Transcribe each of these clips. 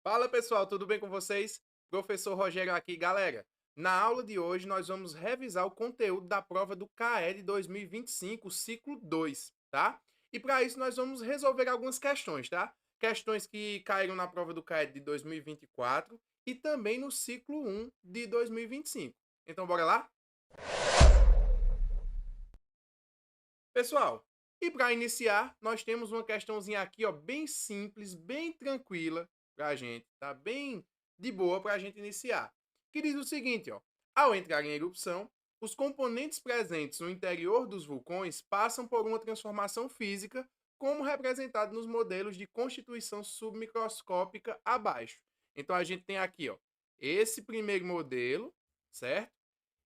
Fala pessoal, tudo bem com vocês? Professor Rogério aqui, galera. Na aula de hoje nós vamos revisar o conteúdo da prova do CAE 2025, ciclo 2, tá? E para isso nós vamos resolver algumas questões, tá? Questões que caíram na prova do CAE de 2024 e também no ciclo 1 de 2025. Então bora lá? Pessoal, e para iniciar, nós temos uma questãozinha aqui, ó, bem simples, bem tranquila para a gente, tá? Bem de boa para a gente iniciar. Que diz o seguinte, ó: ao entrar em erupção, os componentes presentes no interior dos vulcões passam por uma transformação física, como representado nos modelos de constituição submicroscópica abaixo. Então a gente tem aqui, ó, esse primeiro modelo, certo?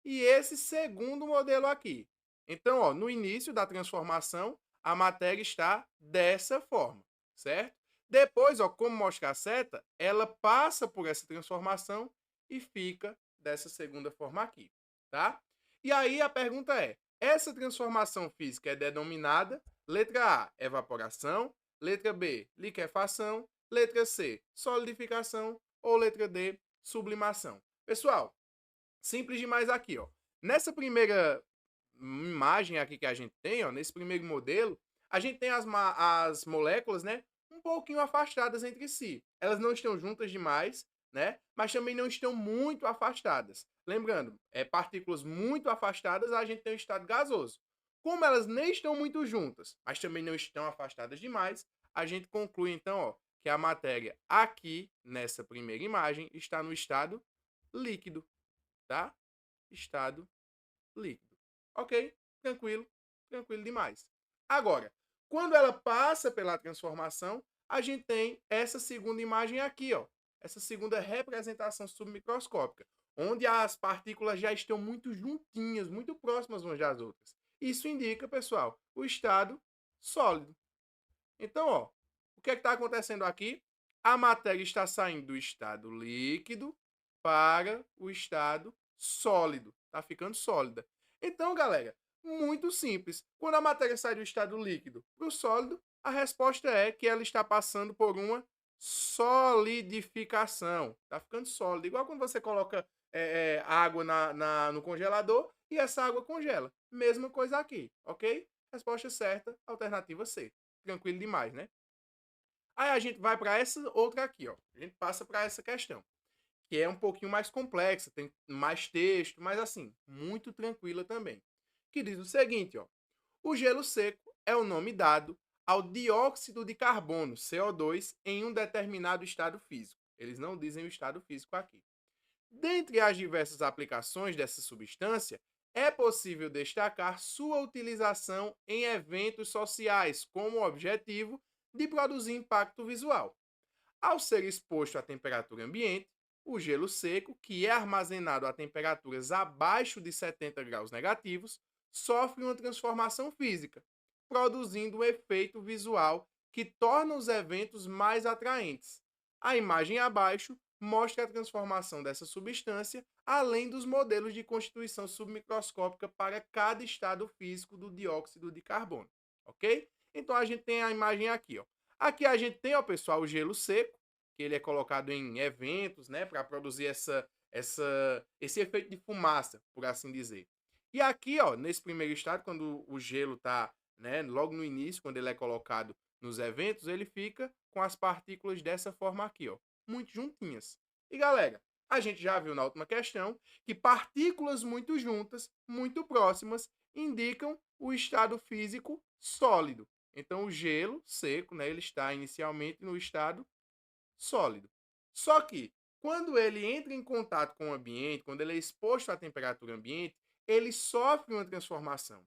E esse segundo modelo aqui. Então, ó, no início da transformação, a matéria está dessa forma, certo? Depois, ó, como mostra a seta, ela passa por essa transformação e fica dessa segunda forma aqui, tá? E aí a pergunta é: essa transformação física é denominada letra A, evaporação, letra B, liquefação, letra C, solidificação ou letra D, sublimação. Pessoal, simples demais aqui, ó. Nessa primeira imagem aqui que a gente tem, ó, nesse primeiro modelo, a gente tem as moléculas, né, um pouquinho afastadas entre si. Elas não estão juntas demais, né, mas também não estão muito afastadas. Lembrando, partículas muito afastadas, a gente tem o estado gasoso. Como elas nem estão muito juntas, mas também não estão afastadas demais, a gente conclui então, ó, que a matéria aqui nessa primeira imagem está no estado líquido, tá? Estado líquido. Ok? Tranquilo, tranquilo demais. Agora, quando ela passa pela transformação, a gente tem essa segunda imagem aqui, ó. Essa segunda representação submicroscópica, onde as partículas já estão muito juntinhas, muito próximas umas das outras. Isso indica, pessoal, o estado sólido. Então, ó, o que está acontecendo aqui? A matéria está saindo do estado líquido para o estado sólido. Está ficando sólida. Então, galera, muito simples. Quando a matéria sai do estado líquido para o sólido, a resposta é que ela está passando por uma solidificação. Está ficando sólida. Igual quando você coloca água no congelador e essa água congela. Mesma coisa aqui, ok? Resposta certa, alternativa C. Tranquilo demais, né? Aí a gente vai para essa outra aqui, ó. A gente passa para essa questão, que é um pouquinho mais complexa, tem mais texto, mas assim, muito tranquila também. Que diz o seguinte, ó: o gelo seco é o nome dado ao dióxido de carbono, CO2, em um determinado estado físico. Eles não dizem o estado físico aqui. Dentre as diversas aplicações dessa substância, é possível destacar sua utilização em eventos sociais, como objetivo de produzir impacto visual. Ao ser exposto à temperatura ambiente, o gelo seco, que é armazenado a temperaturas abaixo de 70 graus negativos, sofre uma transformação física, produzindo um efeito visual que torna os eventos mais atraentes. A imagem abaixo mostra a transformação dessa substância, além dos modelos de constituição submicroscópica para cada estado físico do dióxido de carbono, ok? Então a gente tem a imagem aqui, ó. Aqui a gente tem, ó, pessoal, o gelo seco, que ele é colocado em eventos, né, para produzir esse efeito de fumaça, por assim dizer. E aqui, ó, nesse primeiro estado, quando o gelo está, né, logo no início, quando ele é colocado nos eventos, ele fica com as partículas dessa forma aqui, ó, muito juntinhas. E galera, a gente já viu na última questão que partículas muito juntas, muito próximas, indicam o estado físico sólido. Então o gelo seco, né, ele está inicialmente no estado sólido. Só que quando ele entra em contato com o ambiente, quando ele é exposto à temperatura ambiente, ele sofre uma transformação.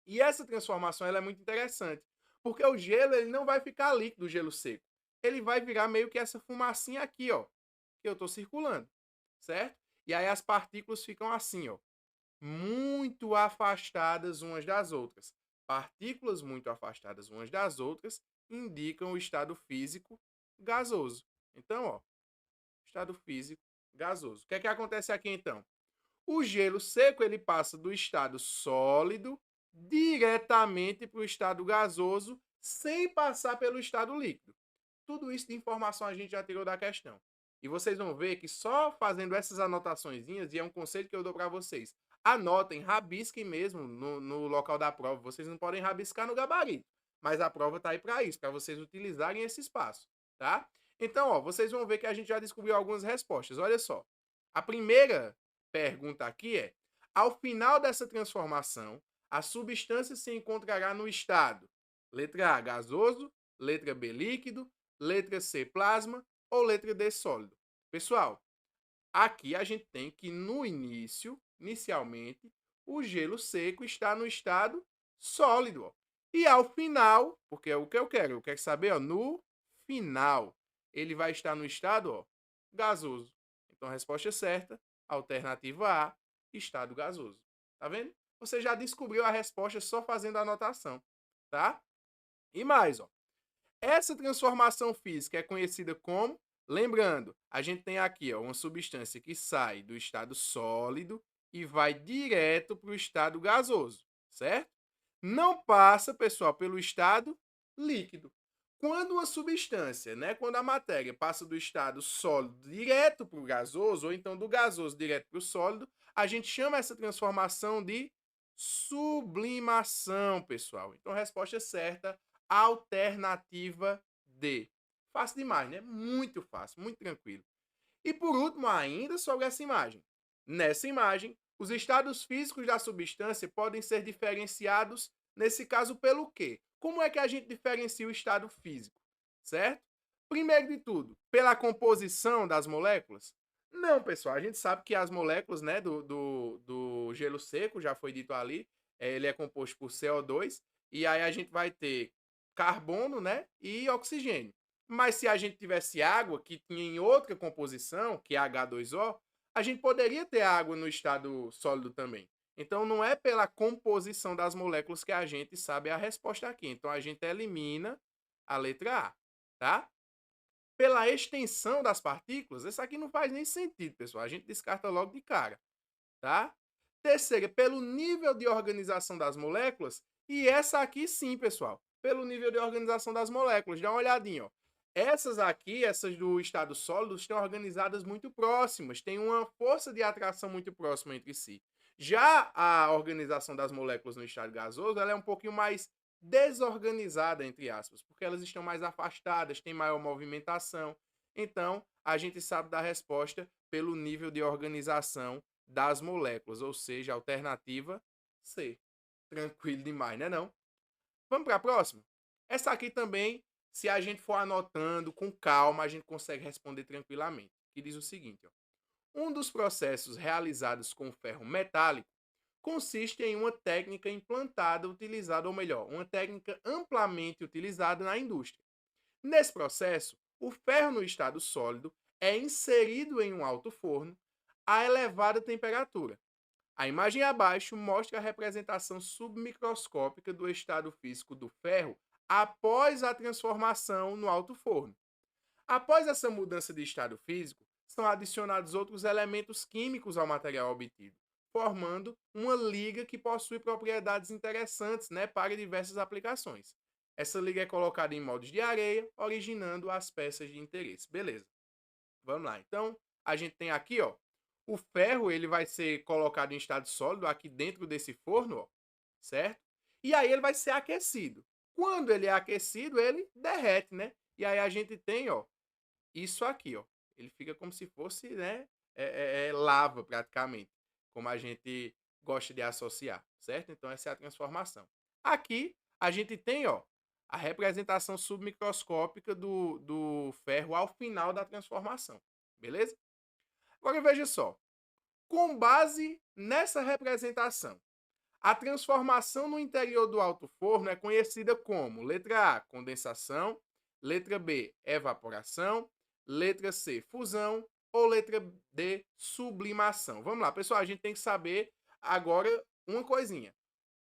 E essa transformação ela é muito interessante, porque o gelo ele não vai ficar líquido, o gelo seco. Ele vai virar meio que essa fumacinha aqui, ó, que eu estou circulando, certo? E aí as partículas ficam assim, ó, muito afastadas umas das outras. Partículas muito afastadas umas das outras indicam o estado físico gasoso. Então, ó, estado físico gasoso. O que é que acontece aqui então? O gelo seco ele passa do estado sólido diretamente para o estado gasoso sem passar pelo estado líquido. Tudo isso de informação a gente já tirou da questão. E vocês vão ver que só fazendo essas anotaçõezinhas, e é um conselho que eu dou para vocês, anotem, rabisquem mesmo no local da prova. Vocês não podem rabiscar no gabarito, mas a prova está aí para isso, para vocês utilizarem esse espaço, tá? Então, ó, vocês vão ver que a gente já descobriu algumas respostas. Olha só. A primeira pergunta aqui é: ao final dessa transformação, a substância se encontrará no estado letra A, gasoso, letra B, líquido, letra C, plasma ou letra D, sólido. Pessoal, aqui a gente tem que no início, inicialmente, o gelo seco está no estado sólido. Ó. E ao final, porque é o que eu quero saber, ó, no final, ele vai estar no estado ó, gasoso. Então a resposta certa, alternativa A, estado gasoso. Tá vendo? Você já descobriu a resposta só fazendo a anotação, tá? E mais, ó. Essa transformação física é conhecida como, lembrando, a gente tem aqui ó, uma substância que sai do estado sólido e vai direto para o estado gasoso, certo? Não passa, pessoal, pelo estado líquido. Quando uma substância, né, quando a matéria passa do estado sólido direto para o gasoso, ou então do gasoso direto para o sólido, a gente chama essa transformação de sublimação, pessoal. Então, a resposta certa, alternativa D. Fácil demais, né? Muito fácil, muito tranquilo. E por último, ainda sobre essa imagem. Nessa imagem, os estados físicos da substância podem ser diferenciados, nesse caso, pelo quê? Como é que a gente diferencia o estado físico? Certo? Primeiro de tudo, pela composição das moléculas? Não, pessoal. A gente sabe que as moléculas né, do gelo seco, já foi dito ali, ele é composto por CO2, e aí a gente vai ter carbono né, e oxigênio. Mas se a gente tivesse água que tinha em outra composição, que é H2O, a gente poderia ter água no estado sólido também. Então não é pela composição das moléculas que a gente sabe a resposta aqui. Então a gente elimina a letra A, tá? Pela extensão das partículas, essa aqui não faz nem sentido, pessoal. A gente descarta logo de cara, tá? Terceira, pelo nível de organização das moléculas, e essa aqui sim, pessoal, pelo nível de organização das moléculas. Dá uma olhadinha, ó. Essas aqui, essas do estado sólido, estão organizadas muito próximas, têm uma força de atração muito próxima entre si. Já a organização das moléculas no estado gasoso, ela é um pouquinho mais desorganizada, entre aspas, porque elas estão mais afastadas, têm maior movimentação. Então, a gente sabe da resposta pelo nível de organização das moléculas, ou seja, a alternativa C. Tranquilo demais, né não? Vamos para a próxima? Essa aqui também, se a gente for anotando com calma, a gente consegue responder tranquilamente. Que diz o seguinte, ó. Um dos processos realizados com ferro metálico consiste em uma técnica implantada, utilizada, ou melhor, uma técnica amplamente utilizada na indústria. Nesse processo, o ferro no estado sólido é inserido em um alto forno a elevada temperatura. A imagem abaixo mostra a representação submicroscópica do estado físico do ferro após a transformação no alto forno. Após essa mudança de estado físico, são adicionados outros elementos químicos ao material obtido, formando uma liga que possui propriedades interessantes né, para diversas aplicações. Essa liga é colocada em moldes de areia, originando as peças de interesse. Beleza. Vamos lá. Então, a gente tem aqui, ó, o ferro, ele vai ser colocado em estado sólido aqui dentro desse forno, ó, certo? E aí ele vai ser aquecido. Quando ele é aquecido, ele derrete, né? E aí a gente tem, ó, isso aqui, ó. Ele fica como se fosse, né, lava praticamente, como a gente gosta de associar, certo? Então essa é a transformação. Aqui a gente tem, ó, a representação submicroscópica do ferro ao final da transformação, beleza? Agora veja só, com base nessa representação, a transformação no interior do alto forno é conhecida como letra A, condensação, letra B, evaporação, letra C, fusão ou letra D, sublimação. Vamos lá, pessoal, a gente tem que saber agora uma coisinha.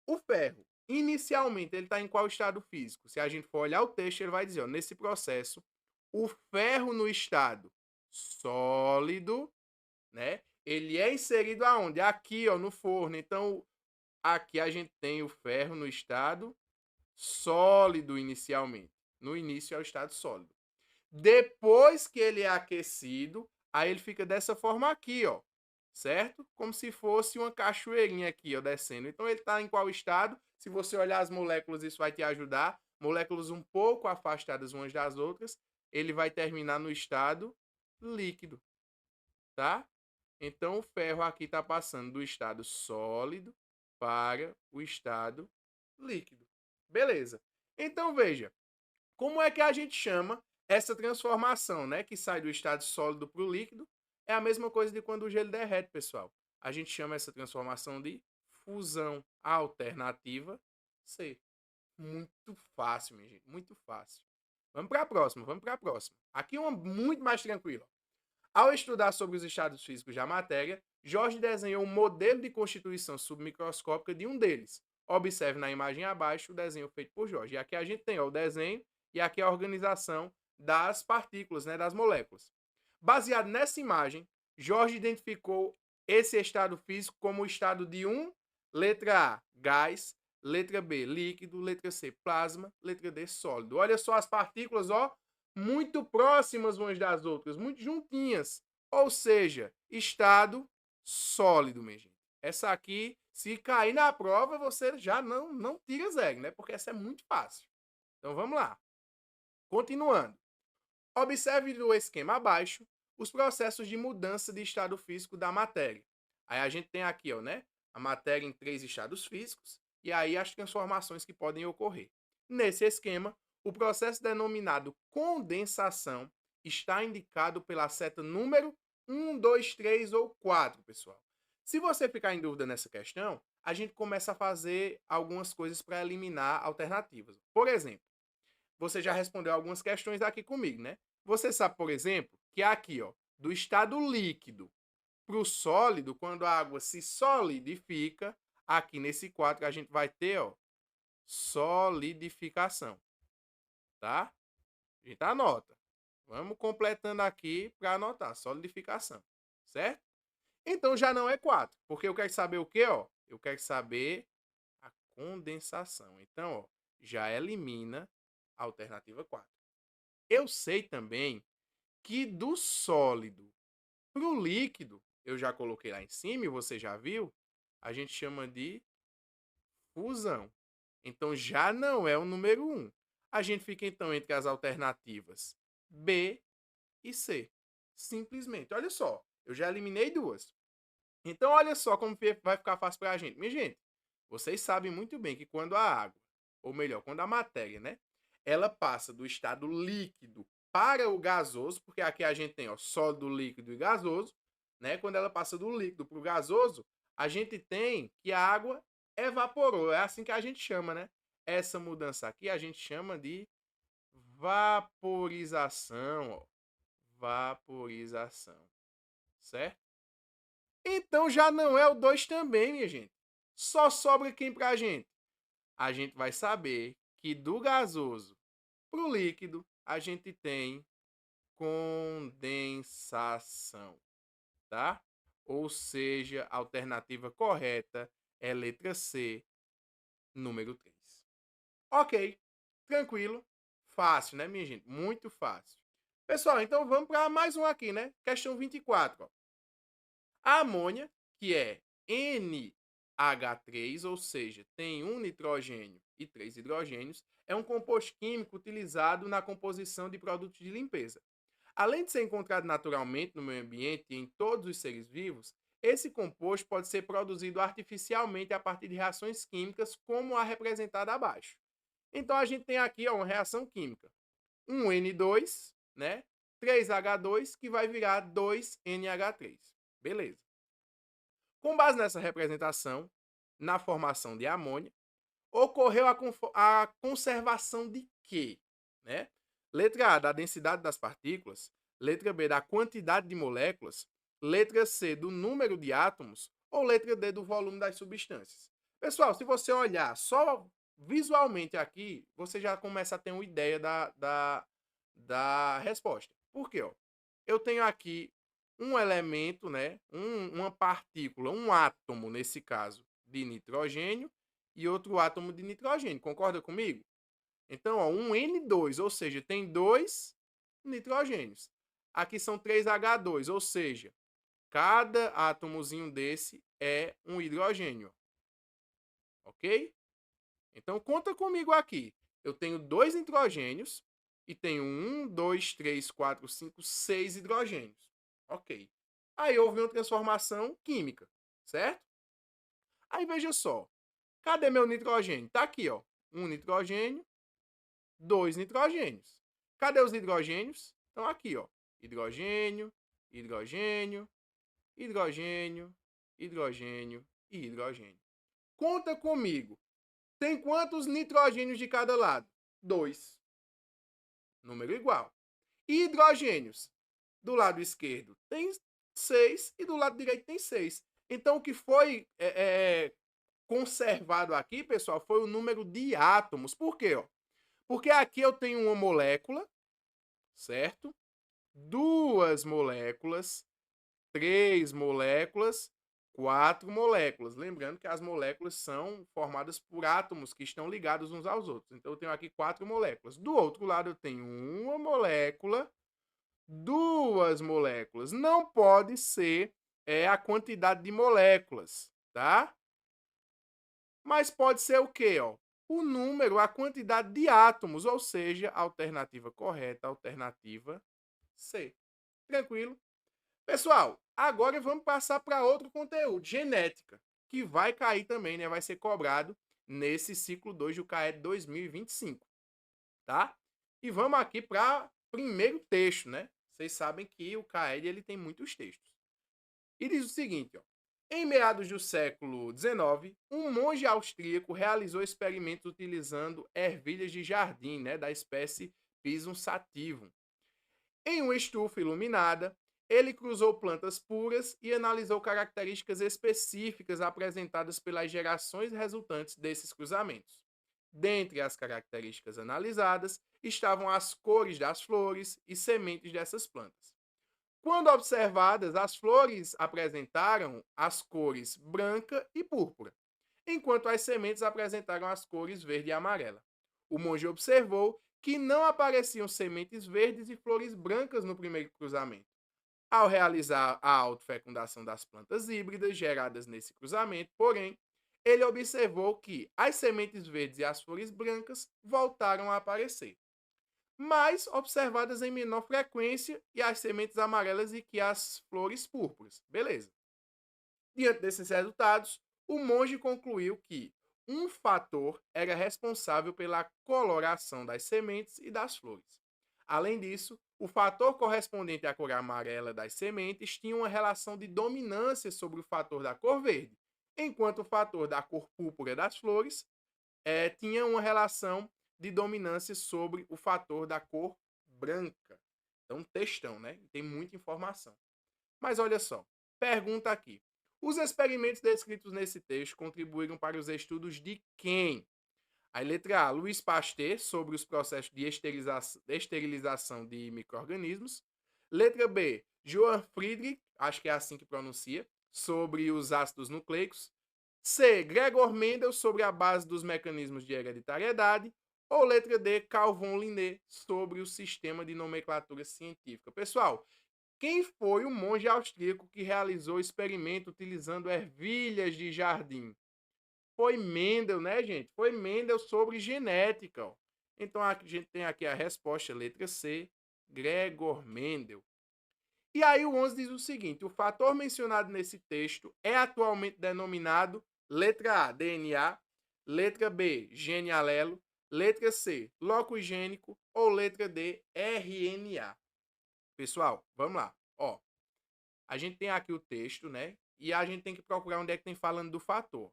O ferro, inicialmente, ele está em qual estado físico? Se a gente for olhar o texto, ele vai dizer, ó, nesse processo, o ferro no estado sólido, né? Ele é inserido aonde? Aqui, ó, no forno. Então, aqui a gente tem o ferro no estado sólido inicialmente. No início é o estado sólido. Depois que ele é aquecido, aí ele fica dessa forma aqui, ó, certo? Como se fosse uma cachoeirinha aqui, ó, descendo. Então ele está em qual estado? Se você olhar as moléculas, isso vai te ajudar. Moléculas um pouco afastadas umas das outras, ele vai terminar no estado líquido, tá? Então o ferro aqui está passando do estado sólido para o estado líquido. Beleza. Então veja, como é que a gente chama essa transformação, né? Que sai do estado sólido para o líquido. É a mesma coisa de quando o gelo derrete, pessoal. A gente chama essa transformação de fusão. Alternativa C. Muito fácil, minha gente. Muito fácil. Vamos para a próxima, vamos para a próxima. Aqui uma muito mais tranquila. Ao estudar sobre os estados físicos da matéria, Jorge desenhou um modelo de constituição submicroscópica de um deles. Observe na imagem abaixo o desenho feito por Jorge. E aqui a gente tem ó, o desenho e aqui a organização das partículas, né, das moléculas. Baseado nessa imagem, Jorge identificou esse estado físico como o estado de letra A, gás, letra B, líquido, letra C, plasma, letra D, sólido. Olha só as partículas, ó, muito próximas umas das outras, muito juntinhas. Ou seja, estado sólido, minha gente. Essa aqui, se cair na prova, você já não tira zero, né? Porque essa é muito fácil. Então vamos lá. Continuando. Observe no esquema abaixo os processos de mudança de estado físico da matéria. Aí a gente tem aqui, ó, né? A matéria em 3 estados físicos e aí as transformações que podem ocorrer. Nesse esquema, o processo denominado condensação está indicado pela seta número 1, 2, 3 ou 4, pessoal. Se você ficar em dúvida nessa questão, a gente começa a fazer algumas coisas para eliminar alternativas. Por exemplo, você já respondeu algumas questões aqui comigo, né? Você sabe, por exemplo, que aqui, ó, do estado líquido para o sólido, quando a água se solidifica, aqui nesse quadro a gente vai ter, ó, solidificação, tá? A gente anota. Vamos completando aqui para anotar, solidificação, certo? Então já não é 4, porque eu quero saber o quê, ó? Eu quero saber a condensação. Então, ó, já elimina a alternativa 4. Eu sei também que do sólido para o líquido, eu já coloquei lá em cima e você já viu, a gente chama de fusão. Então já não é o número 1. A gente fica então entre as alternativas B e C. Simplesmente. Olha só, eu já eliminei duas. Então olha só como vai ficar fácil para a gente. Minha gente, vocês sabem muito bem que quando a água, ou melhor, quando a matéria, né, ela passa do estado líquido para o gasoso, porque aqui a gente tem ó, sólido, líquido e gasoso, né? Quando ela passa do líquido para o gasoso, a gente tem que a água evaporou. É assim que a gente chama, né? Essa mudança aqui a gente chama de vaporização, ó. Vaporização, certo? Então já não é o 2 também, minha gente. Só sobra quem pra gente? A gente vai saber que do gasoso pro líquido a gente tem condensação, tá? Ou seja, a alternativa correta é letra C, número 3. Ok, tranquilo, fácil, né, minha gente? Muito fácil. Pessoal, então vamos para mais um aqui, né? Questão 24. Ó. A amônia, que é NH3, ou seja, tem um nitrogênio e 3 hidrogênios, é um composto químico utilizado na composição de produtos de limpeza. Além de ser encontrado naturalmente no meio ambiente e em todos os seres vivos, esse composto pode ser produzido artificialmente a partir de reações químicas, como a representada abaixo. Então a gente tem aqui ó, uma reação química. Um N2, né? 3H2, que vai virar 2NH3. Beleza. Com base nessa representação, na formação de amônia, ocorreu a conservação de quê? Né? Letra A, da densidade das partículas. Letra B, da quantidade de moléculas. Letra C, do número de átomos. Ou letra D, do volume das substâncias. Pessoal, se você olhar só visualmente aqui, você já começa a ter uma ideia da resposta. Por quê? Ó? Eu tenho aqui um elemento, né? Uma partícula, um átomo, nesse caso, de nitrogênio, e outro átomo de nitrogênio. Concorda comigo? Então, ó, um N2, ou seja, tem 2 nitrogênios. Aqui são 3H2, ou seja, cada átomozinho desse é um hidrogênio. Ok? Então, conta comigo aqui. Eu tenho 2 nitrogênios e tenho 1, 2, 3, 4, 5, 6 hidrogênios. Ok. Aí houve uma transformação química, certo? Aí veja só. Cadê meu nitrogênio? Tá aqui, ó. 1 nitrogênio, 2 nitrogênios. Cadê os hidrogênios? Estão aqui, ó. Hidrogênio, hidrogênio, hidrogênio, hidrogênio e hidrogênio. Conta comigo. Tem quantos nitrogênios de cada lado? 2. Número igual. E hidrogênios? Do lado esquerdo tem 6 e do lado direito tem 6. Então, o que foi conservado aqui, pessoal, foi o número de átomos. Por quê? Ó? Porque aqui eu tenho uma molécula, certo? 2 moléculas, 3 moléculas, 4 moléculas. Lembrando que as moléculas são formadas por átomos que estão ligados uns aos outros. Então, eu tenho aqui 4 moléculas. Do outro lado, eu tenho uma molécula, 2 moléculas. Não pode ser a quantidade de moléculas, tá? Mas pode ser o quê? Ó? O número, a quantidade de átomos, ou seja, a alternativa correta, a alternativa C. Tranquilo? Pessoal, agora vamos passar para outro conteúdo, genética, que vai cair também, né? Vai ser cobrado nesse ciclo 2 do CAED 2025, tá? E vamos aqui para primeiro texto, né? Vocês sabem que o CAED ele tem muitos textos. E diz o seguinte, ó. Em meados do século XIX, um monge austríaco realizou experimentos utilizando ervilhas de jardim, né, da espécie Pisum sativum. Em uma estufa iluminada, ele cruzou plantas puras e analisou características específicas apresentadas pelas gerações resultantes desses cruzamentos. Dentre as características analisadas estavam as cores das flores e sementes dessas plantas. Quando observadas, as flores apresentaram as cores branca e púrpura, enquanto as sementes apresentaram as cores verde e amarela. O monge observou que não apareciam sementes verdes e flores brancas no primeiro cruzamento. Ao realizar a autofecundação das plantas híbridas geradas nesse cruzamento, porém, ele observou que as sementes verdes e as flores brancas voltaram a aparecer, mas observadas em menor frequência e as sementes amarelas e que as flores púrpuras. Beleza. Diante desses resultados, o monge concluiu que um fator era responsável pela coloração das sementes e das flores. Além disso, o fator correspondente à cor amarela das sementes tinha uma relação de dominância sobre o fator da cor verde, enquanto o fator da cor púrpura das flores tinha uma relação de dominância sobre o fator da cor branca. Então, textão, né? Tem muita informação. Mas olha só, pergunta aqui. Os experimentos descritos nesse texto contribuíram para os estudos de quem? Aí, letra A, Louis Pasteur, sobre os processos de esterilização de micro-organismos. Letra B, Johann Friedrich, acho que é assim que pronuncia, sobre os ácidos nucleicos. C, Gregor Mendel, sobre a base dos mecanismos de hereditariedade. Ou letra D, Carl von Linné, sobre o sistema de nomenclatura científica. Pessoal, quem foi o monge austríaco que realizou o experimento utilizando ervilhas de jardim? Foi Mendel, né, gente? Foi Mendel sobre genética. Ó. Então, a gente tem aqui a resposta, letra C, Gregor Mendel. E aí o 11 diz o seguinte, o fator mencionado nesse texto é atualmente denominado letra A, DNA, letra B, gene alelo, letra C, locus gênico ou letra D, RNA. Pessoal, vamos lá. Ó, a gente tem aqui o texto, né? E a gente tem que procurar onde é que tem falando do fator.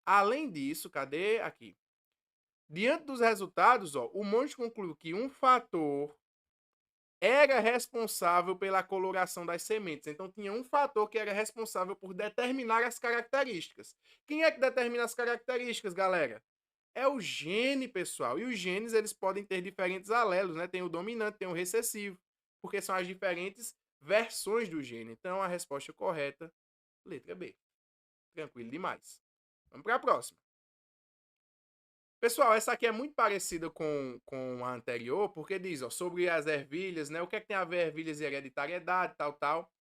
Além disso, cadê aqui? Diante dos resultados, ó, o monge concluiu que um fator era responsável pela coloração das sementes. Então, tinha um fator que era responsável por determinar as características. Quem é que determina as características, galera? É o gene, pessoal. E os genes, eles podem ter diferentes alelos, né? Tem o dominante, tem o recessivo, porque são as diferentes versões do gene. Então, a resposta correta, letra B. Tranquilo demais. Vamos para a próxima. Pessoal, essa aqui é muito parecida com a anterior, porque diz, ó, sobre as ervilhas, né? O que é que tem a ver ervilhas e hereditariedade, tal, tal.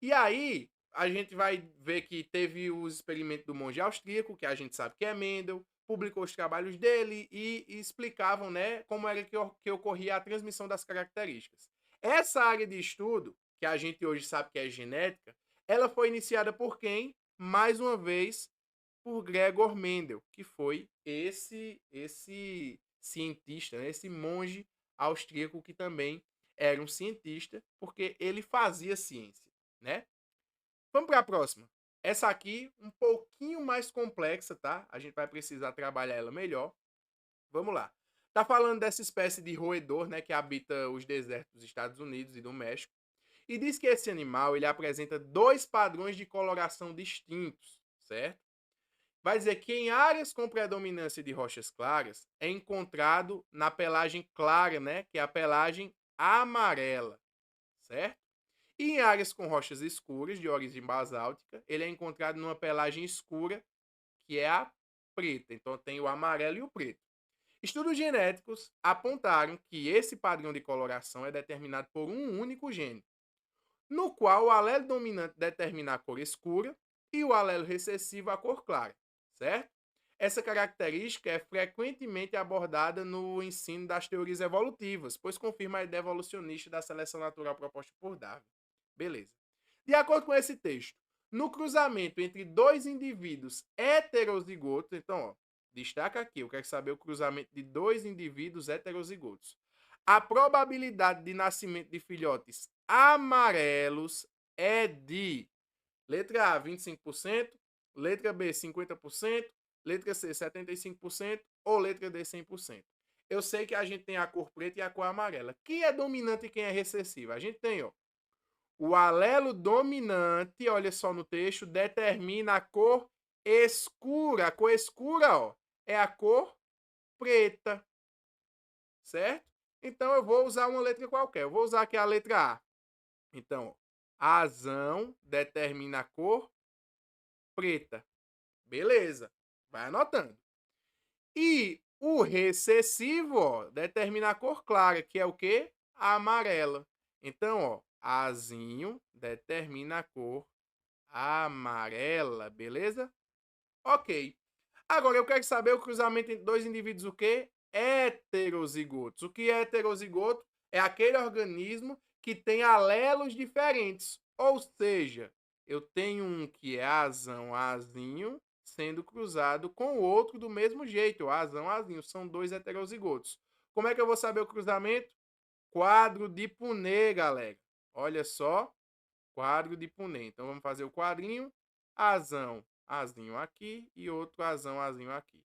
E aí, a gente vai ver que teve os experimentos do monge austríaco, que a gente sabe que é Mendel, publicou os trabalhos dele e explicavam, né, como era que ocorria a transmissão das características. Essa área de estudo, que a gente hoje sabe que é genética, ela foi iniciada por quem? Mais uma vez, por Gregor Mendel, que foi esse cientista, né, esse monge austríaco que também era um cientista, porque ele fazia ciência, né? Vamos para a próxima. Essa aqui, um pouquinho mais complexa, tá? A gente vai precisar trabalhar ela melhor. Vamos lá. Tá falando dessa espécie de roedor, né, que habita os desertos dos Estados Unidos e do México. E diz que esse animal, ele apresenta dois padrões de coloração distintos, certo? Vai dizer que em áreas com predominância de rochas claras é encontrado na pelagem clara, né, que é a pelagem amarela, certo? E em áreas com rochas escuras, de origem basáltica, ele é encontrado numa pelagem escura, que é a preta. Então tem o amarelo e o preto. Estudos genéticos apontaram que esse padrão de coloração é determinado por um único gene, no qual o alelo dominante determina a cor escura e o alelo recessivo a cor clara, certo? Essa característica é frequentemente abordada no ensino das teorias evolutivas, pois confirma a ideia evolucionista da seleção natural proposta por Darwin. Beleza. De acordo com esse texto, no cruzamento entre dois indivíduos heterozigotos, então, ó, destaca aqui, eu quero saber o cruzamento de dois indivíduos heterozigotos. A probabilidade de nascimento de filhotes amarelos é de letra A, 25%, letra B, 50%, letra C, 75% ou letra D, 100%. Eu sei que a gente tem a cor preta e a cor amarela. Quem é dominante e quem é recessiva? A gente tem, ó, o alelo dominante, olha só no texto, determina a cor escura. A cor escura, ó, é a cor preta, certo? Então eu vou usar uma letra qualquer. Eu vou usar aqui a letra A. Então, a azão determina a cor preta. Beleza. Vai anotando. E o recessivo, ó, determina a cor clara, que é o quê? A amarela. Então, ó, azinho determina a cor amarela, beleza? Ok. Agora eu quero saber o cruzamento entre dois indivíduos o quê? Heterozigotos. O que é heterozigoto? É aquele organismo que tem alelos diferentes. Ou seja, eu tenho um que é azão, azinho, sendo cruzado com o outro do mesmo jeito, azão, azinho. São dois heterozigotos. Como é que eu vou saber o cruzamento? Quadro de Punnett, galera. Olha só, quadro de Punnett. Então vamos fazer o quadrinho, azão, azinho aqui e outro azão, azinho aqui.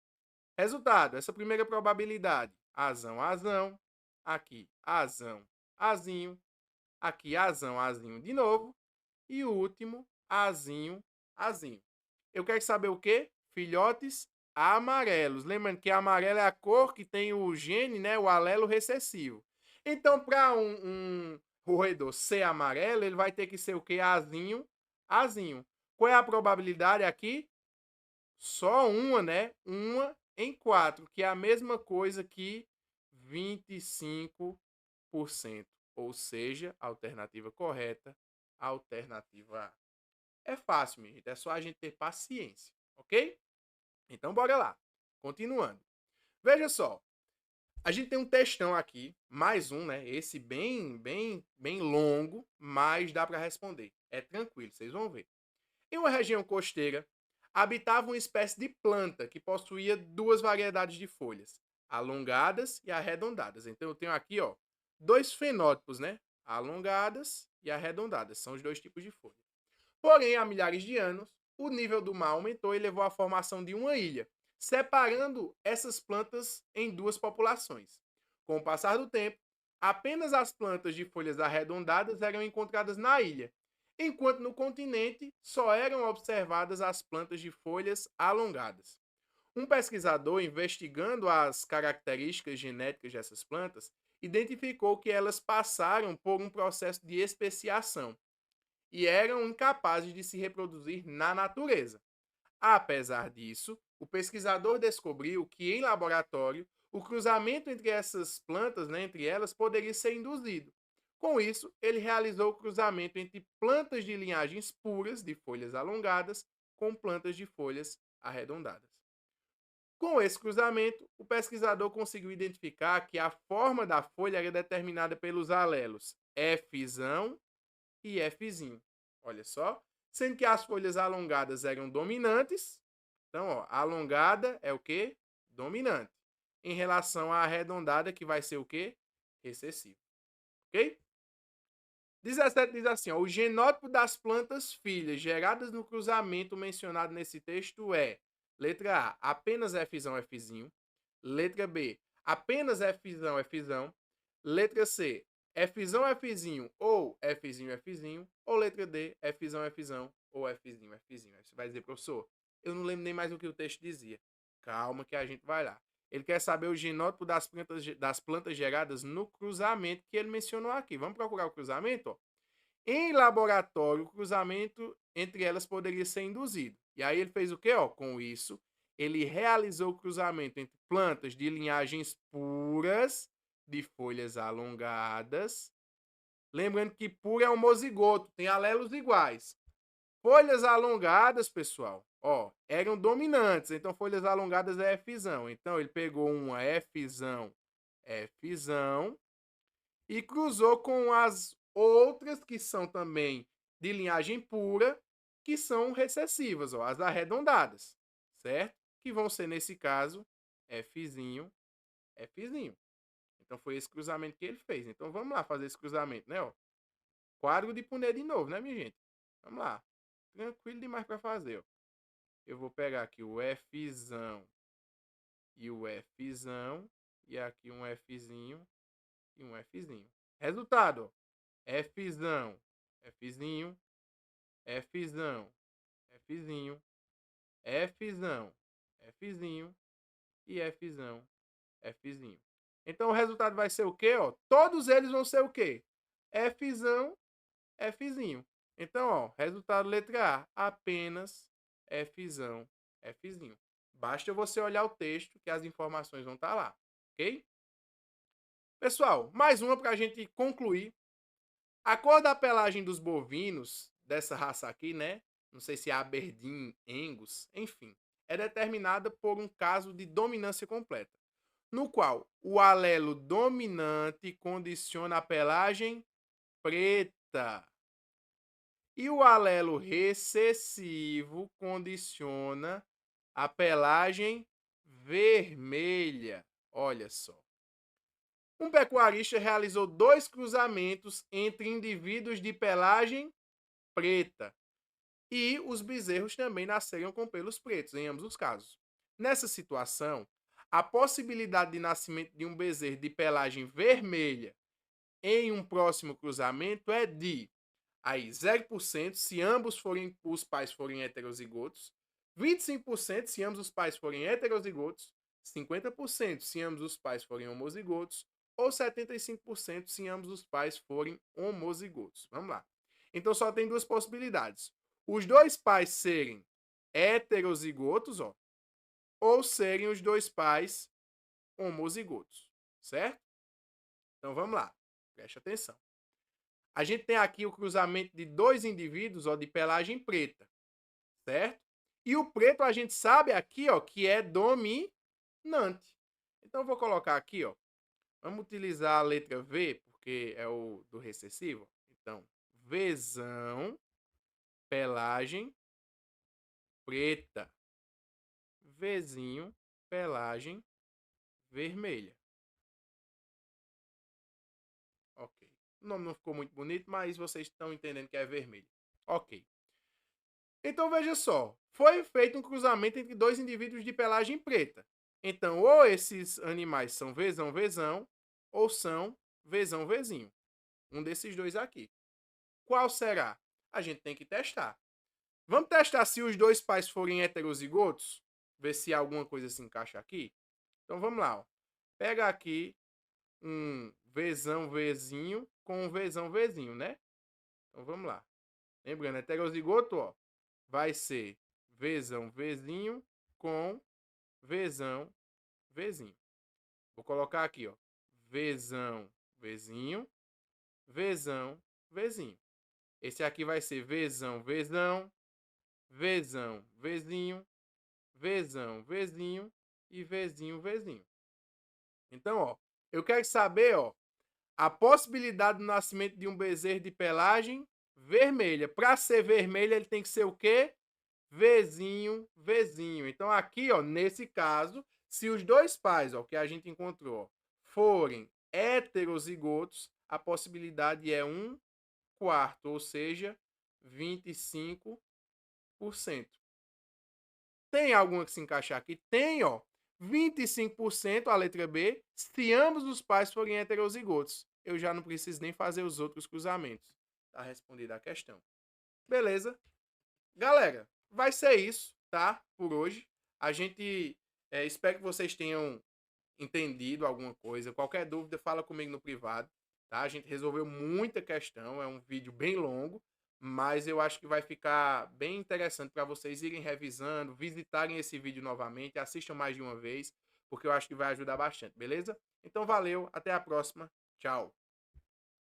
Resultado, essa primeira probabilidade, azão, azão, aqui, azão, azinho, aqui, azão, azinho de novo, e o último, azinho, azinho. Eu quero saber o quê? Filhotes amarelos. Lembrando que amarelo é a cor que tem o gene, né, o alelo recessivo. Então, para um roedor ser amarelo, ele vai ter que ser o quê? Azinho, azinho. Qual é a probabilidade aqui? Só uma, né? Uma em 4, que é a mesma coisa que 25%. Ou seja, alternativa correta, alternativa A. É fácil, minha gente. É só a gente ter paciência, ok? Então, bora lá. Continuando. Veja só. A gente tem um textão aqui, mais um, né? Esse bem longo, mas dá para responder. É tranquilo, vocês vão ver. Em uma região costeira, habitava uma espécie de planta que possuía duas variedades de folhas, alongadas e arredondadas. Então eu tenho aqui, ó, dois fenótipos, né? Alongadas e arredondadas. São os dois tipos de folha. Porém, há milhares de anos, o nível do mar aumentou e levou à formação de uma ilha, separando essas plantas em duas populações. Com o passar do tempo, apenas as plantas de folhas arredondadas eram encontradas na ilha, enquanto no continente só eram observadas as plantas de folhas alongadas. Um pesquisador, investigando as características genéticas dessas plantas, identificou que elas passaram por um processo de especiação e eram incapazes de se reproduzir na natureza. Apesar disso, o pesquisador descobriu que em laboratório o cruzamento entre essas plantas, né, entre elas, poderia ser induzido. Com isso, ele realizou o cruzamento entre plantas de linhagens puras, de folhas alongadas, com plantas de folhas arredondadas. Com esse cruzamento, o pesquisador conseguiu identificar que a forma da folha era determinada pelos alelos F e F. Olha só, sendo que as folhas alongadas eram dominantes. Então, ó, a alongada é o quê? Dominante. Em relação à arredondada, que vai ser o quê? Recessivo. Ok? 17 diz assim, ó, o genótipo das plantas filhas geradas no cruzamento mencionado nesse texto é: letra A, apenas F, F. Letra B, apenas F, F. Letra C, F, F ou F, F. Ou letra D, F, F ou F, F. Aí você vai dizer, professor, eu não lembro nem mais o que o texto dizia. Calma que a gente vai lá. Ele quer saber o genótipo das plantas geradas no cruzamento que ele mencionou aqui. Vamos procurar o cruzamento? Ó. Em laboratório, o cruzamento entre elas poderia ser induzido. E aí ele fez o quê? Ó? Com isso, ele realizou o cruzamento entre plantas de linhagens puras, de folhas alongadas. Lembrando que pura é homozigoto, tem alelos iguais. Folhas alongadas, pessoal, ó, eram dominantes. Então, folhas alongadas é F. Então, ele pegou uma F, F, e cruzou com as outras que são também de linhagem pura, que são recessivas, ó, as arredondadas, certo? Que vão ser, nesse caso, F, F. Então, foi esse cruzamento que ele fez. Então, vamos lá fazer esse cruzamento, né? Ó. Quadro de Punnett de novo, né, minha gente? Vamos lá. Tranquilo demais para fazer, ó. Eu vou pegar aqui o F e o F, e aqui um F e um F. Resultado, ó. F, F, F, F, F, F e F, F. Então o resultado vai ser o quê? Ó? Todos eles vão ser o quê? F, F. Então, ó, resultado letra A, apenas F, F. Basta você olhar o texto que as informações vão estar lá, ok? Pessoal, mais uma para a gente concluir. A cor da pelagem dos bovinos dessa raça aqui, né? Não sei se é Aberdeen, Angus, enfim, é determinada por um caso de dominância completa, no qual o alelo dominante condiciona a pelagem preta e o alelo recessivo condiciona a pelagem vermelha. Olha só. Um pecuarista realizou 2 cruzamentos entre indivíduos de pelagem preta e os bezerros também nasceram com pelos pretos, em ambos os casos. Nessa situação, a possibilidade de nascimento de um bezerro de pelagem vermelha em um próximo cruzamento é de aí 0% se ambos os pais forem heterozigotos, 25% se ambos os pais forem heterozigotos, 50% se ambos os pais forem homozigotos ou 75% se ambos os pais forem homozigotos. Vamos lá. Então só tem 2 possibilidades. Os 2 pais serem heterozigotos, ó, ou serem os 2 pais homozigotos, certo? Então vamos lá. Preste atenção. A gente tem aqui o cruzamento de 2 indivíduos, ó, de pelagem preta, certo? E o preto a gente sabe aqui, ó, que é dominante. Então eu vou colocar aqui, ó. Vamos utilizar a letra V, porque é o do recessivo. Então, Vzão, pelagem preta. Vzinho, pelagem vermelha. Ok. O nome não ficou muito bonito, mas vocês estão entendendo que é vermelho. Ok. Então veja só, foi feito um cruzamento entre 2 indivíduos de pelagem preta. Então, ou esses animais são Vzão, ou são Vzinho. Um desses dois aqui. Qual será? A gente tem que testar. Vamos testar se os 2 pais forem heterozigotos? Ver se alguma coisa se encaixa aqui? Então vamos lá. Ó. Pega aqui um Vzinho com um Vzinho, né? Então vamos lá. Lembrando, heterozigoto, ó, vai ser Vzinho com Vzão, Vzinho. Vou colocar aqui, ó. Vzão, Vzinho, Vzão, Vzinho. Esse aqui vai ser Vzão, Vzão, Vzão, Vzinho, Vzão, Vzinho e Vzinho, Vzinho. Então, ó, eu quero saber, ó, a possibilidade do nascimento de um bezerro de pelagem vermelha. Para ser vermelho, ele tem que ser o quê? Vzinho, Vzinho. Então, aqui, ó, nesse caso, se os dois pais, ó, que a gente encontrou, ó, forem heterozigotos, a possibilidade é 1/4, ou seja, 25%. Tem alguma que se encaixar aqui? Tem, ó. 25% a letra B, se ambos os pais forem heterozigotos. Eu já não preciso nem fazer os outros cruzamentos. Tá respondida a questão. Beleza? Galera, vai ser isso, tá? Por hoje. A gente espero que vocês tenham entendido alguma coisa. Qualquer dúvida, fala comigo no privado, tá? A gente resolveu muita questão, é um vídeo bem longo, mas eu acho que vai ficar bem interessante para vocês irem revisando, visitarem esse vídeo novamente, assistam mais de uma vez, porque eu acho que vai ajudar bastante, beleza? Então valeu, até a próxima, tchau!